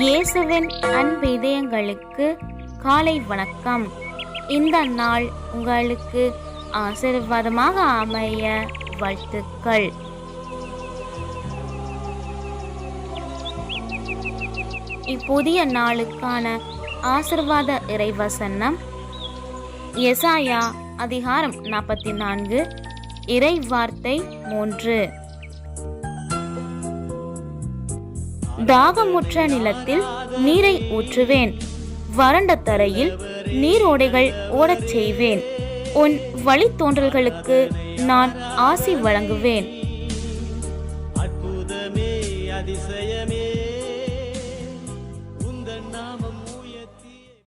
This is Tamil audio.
இயேசுவின் அன்பு இதயங்களுக்கு காலை வணக்கம். இந்த நாள் உங்களுக்கு ஆசீர்வாதமாக அமைய வாழ்த்துக்கள். இப்புதிய நாளுக்கான ஆசீர்வாத இறைவசனம் எசாயா அதிகாரம் 44 இறை வார்த்தை 3. தாகமுற்ற நிலத்தில் நீரை ஊற்றுவேன், வறண்ட தரையில் நீரோடைகள் ஓடச் செய்வேன். உன் வழித்தோன்றல்களுக்கு நான் ஆசி வழங்குவேன்.